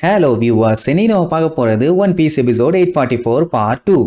Hello viewers, இன்னைக்கு நம்ம பார்க்க போறது One Piece episode 844 part 2.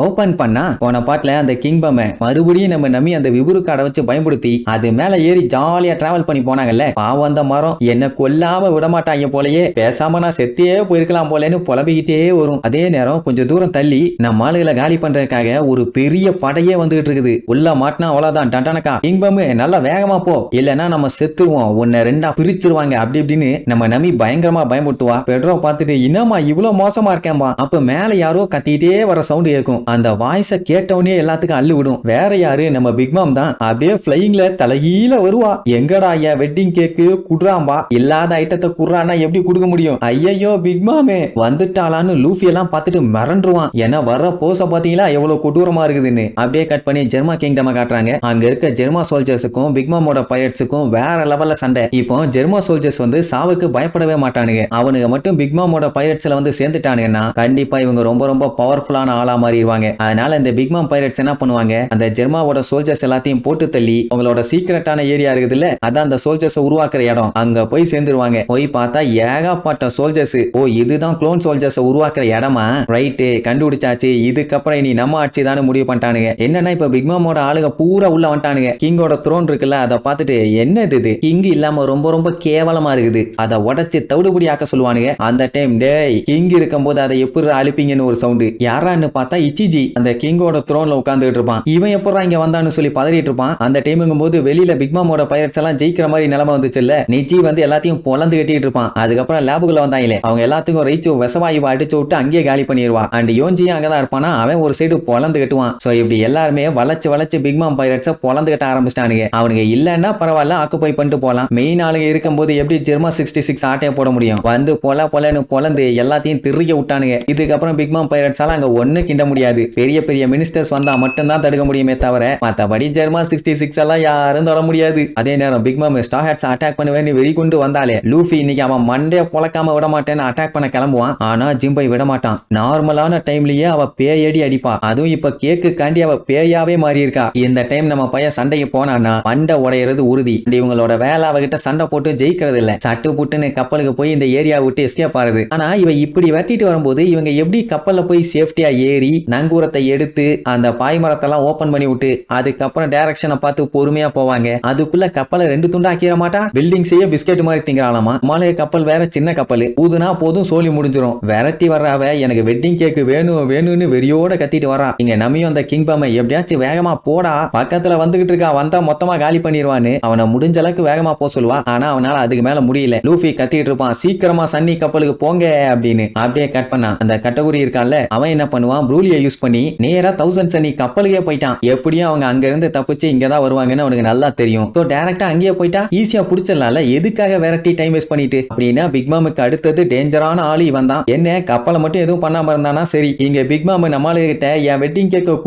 Open பண்ணா போன பாட்டுல அந்த கிங் பம்மை மறுபடியும் நம்ம நம்பி அந்த விபுரு காடை வச்சு பயன்படுத்தி அது மேல ஏறி ஜாலியா டிராவல் பண்ணி போனாங்கல்ல. பாவம் அந்த மரம் என்ன கொல்லாம விடமாட்டாங்க போலயே, பேசாம நான் செத்தே போயிருக்கலாம் போலேன்னு புலம்பிக்கிட்டே வரும். அதே நேரம் கொஞ்சம் தூரம் தள்ளி நம்ம ஆளுகளை காலி பண்றதுக்காக ஒரு பெரிய படையே வந்துகிட்டு இருக்குது. உள்ள மாட்டினா அவ்வளவுதான் டண்டனக்கா, கிங் பம்மு நல்லா வேகமா போ, இல்லைன்னா நம்ம செத்துருவோம், உன்னை ரெண்டா பிரிச்சிருவாங்க அப்படி இப்படின்னு நம்ம நம்பி பயங்கரமா பயமுட்டுவா. பெட்ரோ பார்த்துட்டு என்னமா இவ்வளவு மோசமா இருக்கேன்பா. அப்ப மேல யாரோ கத்திட்டே வர சவுண்ட் கேட்கும். அந்த வாய்ஸ கேட்டவனே எல்லாத்துக்கும் அள்ளு விடும். வேற யாரு, நம்ம பிக் மாம் தான். அப்படியே பிளைங்ல தலைகீழ வருவா. எங்கடா ஐயா வெட்டிங் கேக்கு குடுறாம்பா, இல்லாத ஐட்டத்தை குடுறானா எப்படி கொடுக்க முடியும்? ஐயோ பிக் மாமே வந்துட்டாளான்னு லூஃபி எல்லாம் பார்த்துட்டு மிரண்டுருவான். ஏன்னா வர்ற போஸ பாத்தீங்களா எவ்வளவு கொடூரமா இருக்குதுன்னு. அப்படியே கட் பண்ணி ஜெர்மா கிங்டம் காட்டுறாங்க. அங்க இருக்க ஜெர்மா சோல்ஜர்ஸுக்கும் பிக் மாமோட பைரட்ஸுக்கும் வேற லெவல்ல சண்டை. இப்போ ஜெர்மா சோல்ஜர்ஸ் வந்து சாவுக்கு பயப்படவே மாட்டானுங்க. அவனுங்க மட்டும் பிக் மாமோட பைரட்ஸ்ல வந்து சேர்ந்துட்டானுங்கன்னா கண்டிப்பா இவங்க ரொம்ப ரொம்ப பவர்ஃபுல்லான ஆளா மாறிடுவாங்க. அதனால இந்த பிக் மாம் பைரட்ஸ் என்ன பண்ணுவாங்க, அந்த ஜெர்மாவோட சோல்ஜர்ஸ் எல்லாத்தையும் போட்டு தள்ளி உங்களோட சீக்கிரட்டான ஏரியா இருக்குதுல்ல, அதான் அந்த சோல்ஜர்ஸ் உருவாக்குற இடம், அங்க போய் சேர்ந்துருவாங்க. போய் பார்த்தா ஏகப்பட்ட சோல்ஜர்ஸ். ஓ இதுதான் க்ளோன் சோல்ஜர்ஸ் உருவாக்குற இடமா, ரைட்டு கண்டுபிடிச்சாச்சு. இதுக்கப்புறம் இனி நம்ம ஆட்சி தானே முடிவு பண்ணிட்டானுங்க. என்னன்னா இப்ப பிக் மாமோட ஆளுங்க பூரா உள்ள வந்துட்டானுங்க. கிங்கோட த்ரோன் இருக்குல்ல, அதை பார்த்துட்டு என்னது இது கிங் இல்லாம ரொம்ப ரொம்ப கேவலமா இருக்குது, அதை உடச்சு தவிடுபடி ஆக்க சொல்லுவானுங்க. அந்த டைம் டேய் கிங் இருக்கும் போது அதை எப்படி அழிப்பீங்கன்னு ஒரு சவுண்டு. யாரான்னு பார்த்தா இச்சிஜி அந்த கிங்கோட த்ரோன்ல உட்கார்ந்துட்டு இருப்பான். இவன் எப்பறா இங்க வந்தான்னு சொல்லி பதறிட்டு இருப்பான். அந்த டைமுங்கும் போது வெளியில பிக் மாமோட பைரட்ஸ் எல்லாம் ஜெயிக்கிற மாதிரி நிலைமை வந்துச்சுல்ல, நிச்சி வந்து எல்லாத்தையும் பொலந்து கட்டிட்டு இருப்பான். அதுக்கப்புறம் லேபுக்குள்ள வந்தாங்களே அவங்க எல்லாத்துக்கும் ரைச்சு விசவாயு அடிச்சு விட்டு அங்கேயே காலி பண்ணிடுவான். அண்ட் யோஞ்சியும் அங்கதான் இருப்பானா, அவன் ஒரு சைடு பொலந்து கட்டுவான். சோ இப்படி எல்லாருமே வளைச்சு பிக் மாம் பைரட்ஸ பொலந்து கட்ட ஆரம்பிச்சிட்டானுங்க. அவனுங்க இல்லன்னா பரவாயில்ல, ஆக்குபை பண்ணிட்டு போலாம். மெயின் ஆளுங்க இருக்கும்போது எப்படி ஜெர்மா 66 ஆட்டையை போட முடியும்? வந்து பொலன்னு பொலந்து எல்லாத்தையும் திரிக்க விட்டானுங்க. இதுக்கப்புறம் பிக் மாம் பைரட்ஸ் எல்லாம் அங்க ஒண்ணு கிண்ட முடியாது. பெரிய பெரிய மினிஸ்டர்ஸ் வந்தா மட்டும்தான் தடுக்க முடியுமே தவிர மத்தபடி ஜெர்மா 66 எல்லாம் யாரும் தொட முடியாது. அதே நேரம் பிக் மாம் ஸ்டார் ஹேட்ஸ் அட்டாக் பண்ணுவேன்னு வெறி கொண்டு வந்தாலே லூஃபி இன்னைக்கு அவன் மண்டைய பொளக்காம விட மாட்டேன்னு அட்டாக் பண்ண கிளம்புவான். ஆனா ஜிம்பை விட மாட்டான். நார்மலான டைம்லயே அவ பேயடி அடிப்பா. அதுவும் இப்ப கேக்கு காண்டி அவ பேயாவே மாறி இருக்கா. இந்த டைம் நம்ம பையன் சண்டைக்கு போனான்னா மண்டை உடையிறது உறுதி. இவங்களோட வேலை அவகிட்ட சண்டை போட்டு ஜெயிக்கிறது இல்ல, சட்டு புட்டுன்னு கப்பலுக்கு போய் இந்த ஏரியா விட்டு எஸ்கேப் ஆகுது. ஆனா இவ இப்படி வெட்டிட்டு வரும்போது இவங்க எப்படி கப்பல்ல போய் சேஃப்டியா ஏறி நங்கூரத்தை எடுத்து அந்த பாய்மரத்தெல்லாம் ஓபன் பண்ணி விட்டு அதுக்கப்புறம் டைரக்ஷனை பார்த்து பொறுமையா போவாங்க. அதுக்குள்ள கப்பலை 2 துண்டா ஆக்கிர மாட்டா. பில்டிங் செய்ய பிஸ்கெட் மாதிரி திங்கறாளாமா. மலை கப்பல் வேற சின்ன கப்பல், ஊதுனா போதும் சோலி முடிஞ்சிரும். விரட்டி வர்றாவ எனக்கு வெட்டிங் கேக்கு வேணும்னு வெறியோட கத்திட்டு வரா. இங்க நம்பியும் அந்த கிங் பம்மை எப்படியாச்சும் வேகமா போடா, பக்கத்துல வந்துகிட்டு இருக்கா, வந்தா மொத்தமா காலி பண்ணிடுவான்னு அவனை முடிஞ்ச அளவுக்கு வேகமா போக சொல்லுவா. ஆனா அவனால அதுக்கு மேல முடியல. லூஃபி கத்திட்டு இருப்பான், சீக்கிரமா சன்னி கப்பலுக்கு போங்க அப்படின்னு. அப்படியே கட் பண்ணா அந்த கட்டகுரி இருக்கான்ல, அவன் என்ன பண்ணுவான், ப்ரூலியை யூஸ் பண்ணி நேரா 1000 சன்னி கப்பலுக்கே போயிட்டான். எப்படியும் அவங்க அங்க இருந்து தப்பிச்சு இங்கதான் வருவாங்கன்னு அவனுக்கு நல்லா தெரியும். சோ டைரக்டா அங்கேயே போயிட்டா ஈஸியா புடிச்சிடலாம்ல, எதுக்காக விரட்டி டைம் வேஸ்ட் பண்ணிட்டு. அப்படின்னா பிக் மாமுக்கு அடுத்தது டேஞ்சரான ஆளு இவன் தான். என்ன கப்பலை மட்டும் எதுவும் பண்ணாம இருந்தானா சரி. இங்க பிக் மாமு நம்மளு கிட்ட என் வெட்டிங் கேக்க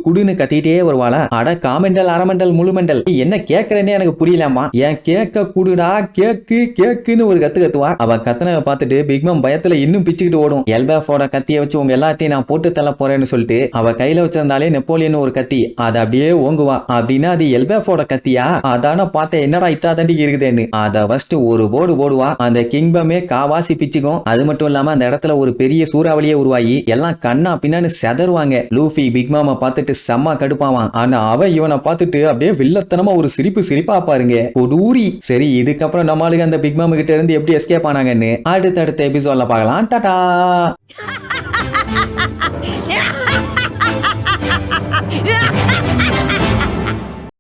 குடுன்னு கத்திட்டே வருவாளா. அட காமெண்டல் அரமெண்டல் முழுமெண்டல் என்ன கேக்குறேன்னு எனக்கு புரியலாமா. என் கேக்க குடுடா, கேக்குன்னு ஒரு கத்துவா. அவ கத்தனை பார்த்துட்டு பிக் மாம் பயத்துல இன்னும் பிச்சுக்கிட்டு ஓடும். எல்பேஃபோட கத்தியை வச்சு உங்க எல்லாத்தையும் நான் போட்டு தள்ள போறேன்னு சொல்லிட்டு அவ கையில வச்சிருந்தாலே நெப்போலியன் ஒரு கத்தி, அதை அப்படியே ஓங்குவா. அப்படின்னா அது எல்பேஃபோட கத்தியா, அதான பார்த்தேன் என்னடா இத்தாதண்டி இருக்குதுன்னு அதை ஃபர்ஸ்ட் ஒரு போடு போடுவா. அந்த கிங்பமே காவாசி பிச்சுக்கும். அது மட்டும் இல்லாம அந்த இடத்துல ஒரு பெரிய சூறாவளியே உருவாகி எல்லாம் கண்ணா பின்னான்னு செதறுவாங்க. லூஃபி பிக் மாமா பார்த்துட்டு செம்ம கடுப்பாவான். ஆனா அவ இவனை பார்த்துட்டு அப்படியே வில்லத்தனமா ஒரு சிரிப்பா பாருங்க கொடூரி. சரி இதுக்கப்புறம் நம்மளுக்கு அந்த பிக் மாமா கிட்ட இருந்து எப்படி எஸ்கேப் ஆனாங்கன்னு அடுத்த எபிசோட்ல பார்க்கலாம். டாடா.